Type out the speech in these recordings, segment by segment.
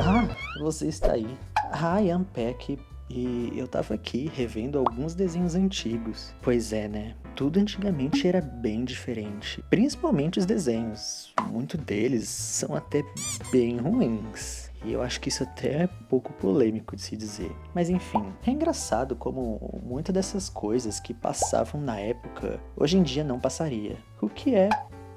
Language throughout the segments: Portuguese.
Ah, você está aí. Hi, I'm Peck. E eu tava aqui revendo alguns desenhos antigos. Pois é, né? Tudo antigamente era bem diferente. Principalmente os desenhos. Muitos deles são até bem ruins. E eu acho que isso até é pouco polêmico de se dizer. Mas enfim, é engraçado como muitas dessas coisas que passavam na época, hoje em dia não passaria. O que é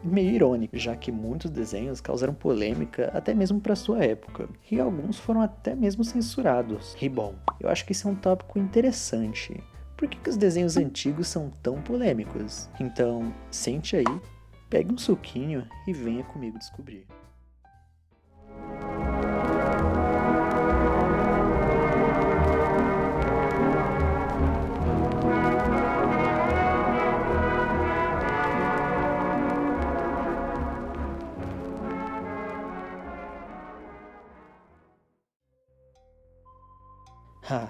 meio irônico, já que muitos desenhos causaram polêmica até mesmo para sua época, e alguns foram até mesmo censurados. E bom, eu acho que isso é um tópico interessante. Por que os desenhos antigos são tão polêmicos? Então, sente aí, pegue um suquinho e venha comigo descobrir. Ah,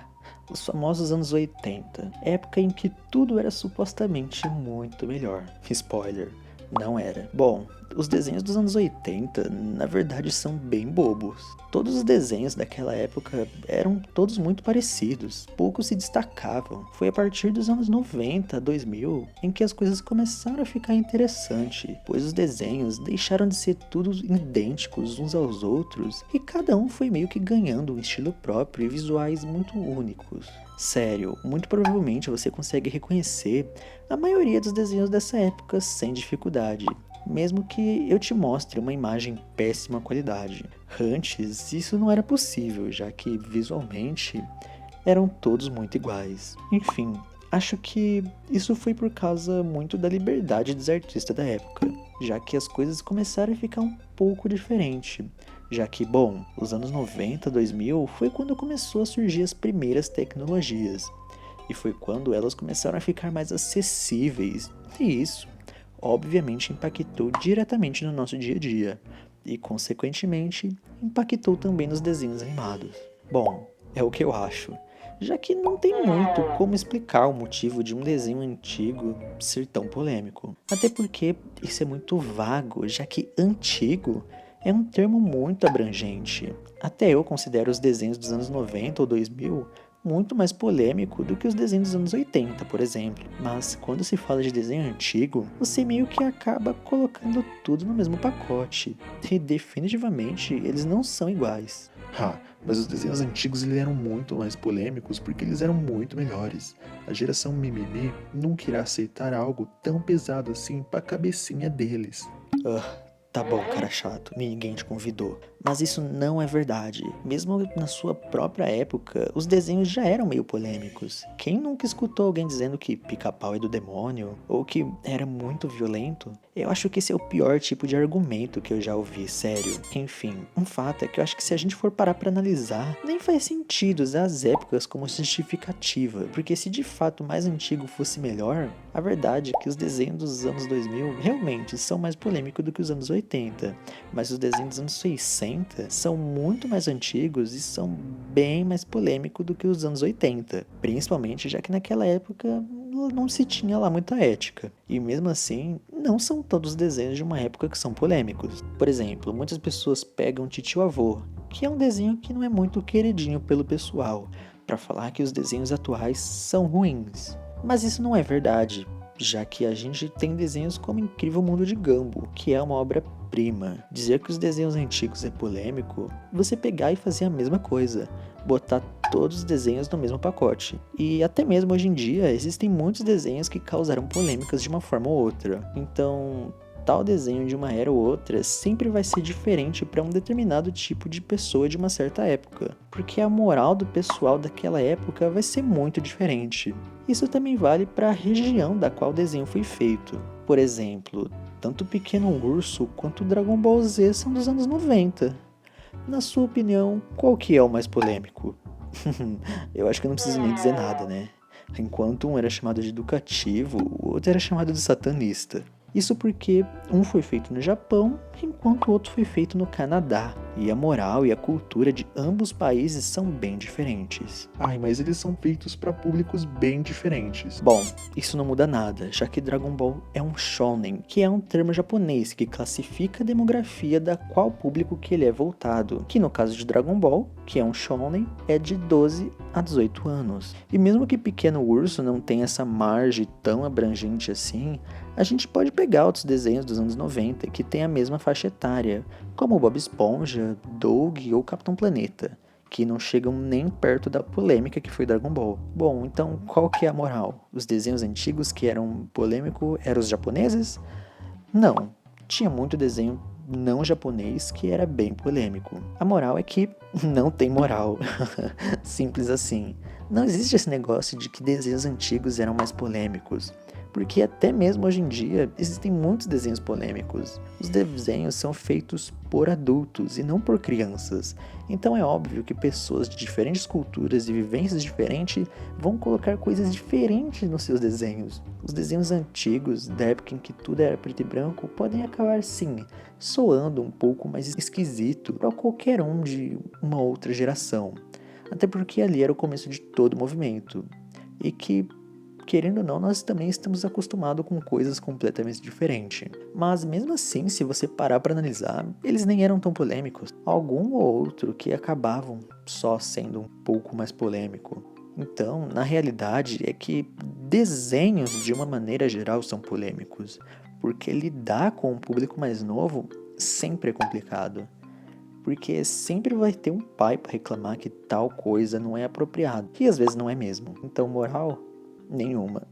os famosos anos 80, época em que tudo era supostamente muito melhor. Spoiler, não era. Bom, os desenhos dos anos 80, na verdade, são bem bobos. Todos os desenhos daquela época eram todos muito parecidos, poucos se destacavam. Foi a partir dos anos 90, 2000, em que as coisas começaram a ficar interessantes, pois os desenhos deixaram de ser todos idênticos uns aos outros e cada um foi meio que ganhando um estilo próprio e visuais muito únicos. Sério, muito provavelmente você consegue reconhecer a maioria dos desenhos dessa época sem dificuldade, mesmo que eu te mostre uma imagem péssima qualidade. Antes, isso não era possível, já que visualmente eram todos muito iguais. Enfim, acho que isso foi por causa muito da liberdade dos artistas da época, já que as coisas começaram a ficar um pouco diferentes. Já que, bom, os anos 90, 2000 foi quando começou a surgir as primeiras tecnologias. E foi quando elas começaram a ficar mais acessíveis. E isso, obviamente, impactou diretamente no nosso dia a dia. E, consequentemente, impactou também nos desenhos animados. Bom, é o que eu acho. Já que não tem muito como explicar o motivo de um desenho antigo ser tão polêmico. Até porque isso é muito vago, já que antigo é um termo muito abrangente. Até eu considero os desenhos dos anos 90 ou 2000 muito mais polêmico do que os desenhos dos anos 80, por exemplo. Mas quando se fala de desenho antigo, você meio que acaba colocando tudo no mesmo pacote. E definitivamente eles não são iguais. Ah, mas os desenhos antigos eles eram muito mais polêmicos porque eles eram muito melhores. A geração mimimi nunca irá aceitar algo tão pesado assim pra cabecinha deles. Tá bom, cara chato, ninguém te convidou. Mas isso não é verdade. Mesmo na sua própria época, os desenhos já eram meio polêmicos. Quem nunca escutou alguém dizendo que pica-pau é do demônio? Ou que era muito violento? Eu acho que esse é o pior tipo de argumento que eu já ouvi, sério. Enfim, um fato é que eu acho que se a gente for parar pra analisar, nem faz sentido usar as épocas como justificativa. Porque se de fato o mais antigo fosse melhor, a verdade é que os desenhos dos anos 2000 realmente são mais polêmicos do que os anos 80. Mas os desenhos dos anos 60 são muito mais antigos e são bem mais polêmicos do que os anos 80. Principalmente já que naquela época não se tinha lá muita ética. E mesmo assim, não são todos os desenhos de uma época que são polêmicos. Por exemplo, muitas pessoas pegam Titio Avô, que é um desenho que não é muito queridinho pelo pessoal, para falar que os desenhos atuais são ruins. Mas isso não é verdade, já que a gente tem desenhos como Incrível Mundo de Gumball, que é uma obra-prima. Dizer que os desenhos antigos é polêmico, você pegar e fazer a mesma coisa, botar todos os desenhos no mesmo pacote. E até mesmo hoje em dia, existem muitos desenhos que causaram polêmicas de uma forma ou outra. Então, tal desenho de uma era ou outra sempre vai ser diferente para um determinado tipo de pessoa de uma certa época, porque a moral do pessoal daquela época vai ser muito diferente. Isso também vale para a região da qual o desenho foi feito. Por exemplo, tanto o Pequeno Urso quanto o Dragon Ball Z são dos anos 90. Na sua opinião, qual que é o mais polêmico? Eu acho que eu não preciso nem dizer nada, né? Enquanto um era chamado de educativo, o outro era chamado de satanista. Isso porque um foi feito no Japão, enquanto o outro foi feito no Canadá. E a moral e a cultura de ambos países são bem diferentes. Ai, mas eles são feitos para públicos bem diferentes. Bom, isso não muda nada, já que Dragon Ball é um shonen, que é um termo japonês que classifica a demografia da qual público que ele é voltado, que no caso de Dragon Ball, que é um shonen, é de 12 a 18 anos. E mesmo que Pequeno Urso não tenha essa margem tão abrangente assim, a gente pode pegar outros desenhos dos anos 90 que têm a mesma faixa etária, como Bob Esponja, Doug ou Capitão Planeta, que não chegam nem perto da polêmica que foi Dragon Ball. Bom, então qual que é a moral? Os desenhos antigos que eram polêmicos eram os japoneses? Não, tinha muito desenho não japonês que era bem polêmico. A moral é que não tem moral. Simples assim. Não existe esse negócio de que desenhos antigos eram mais polêmicos. Porque até mesmo hoje em dia existem muitos desenhos polêmicos. Os desenhos são feitos por adultos e não por crianças. Então é óbvio que pessoas de diferentes culturas e vivências diferentes vão colocar coisas diferentes nos seus desenhos. Os desenhos antigos, da época em que tudo era preto e branco, podem acabar sim, soando um pouco mais esquisito para qualquer um de uma outra geração. Até porque ali era o começo de todo o movimento. E que, querendo ou não, nós também estamos acostumados com coisas completamente diferentes. Mas mesmo assim, se você parar para analisar, eles nem eram tão polêmicos. Algum ou outro que acabavam só sendo um pouco mais polêmico. Então, na realidade, é que desenhos, de uma maneira geral, são polêmicos. Porque lidar com um público mais novo sempre é complicado. Porque sempre vai ter um pai para reclamar que tal coisa não é apropriado. E às vezes não é mesmo. Então, moral? Nenhuma.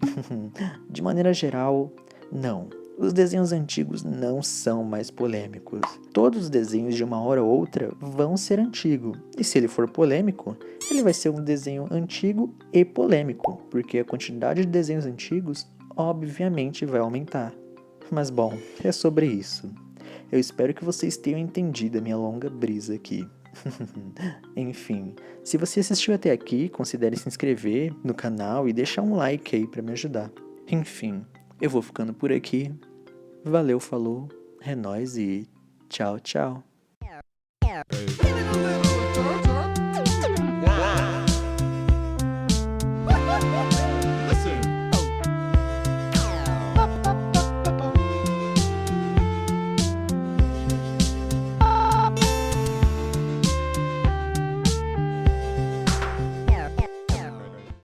De maneira geral, não. Os desenhos antigos não são mais polêmicos. Todos os desenhos de uma hora ou outra vão ser antigos. E se ele for polêmico, ele vai ser um desenho antigo e polêmico. Porque a quantidade de desenhos antigos, obviamente, vai aumentar. Mas bom, é sobre isso. Eu espero que vocês tenham entendido a minha longa brisa aqui. Enfim, se você assistiu até aqui, considere se inscrever no canal e deixar um like aí pra me ajudar. Enfim, eu vou ficando por aqui. Valeu, falou, é nóis e tchau, tchau.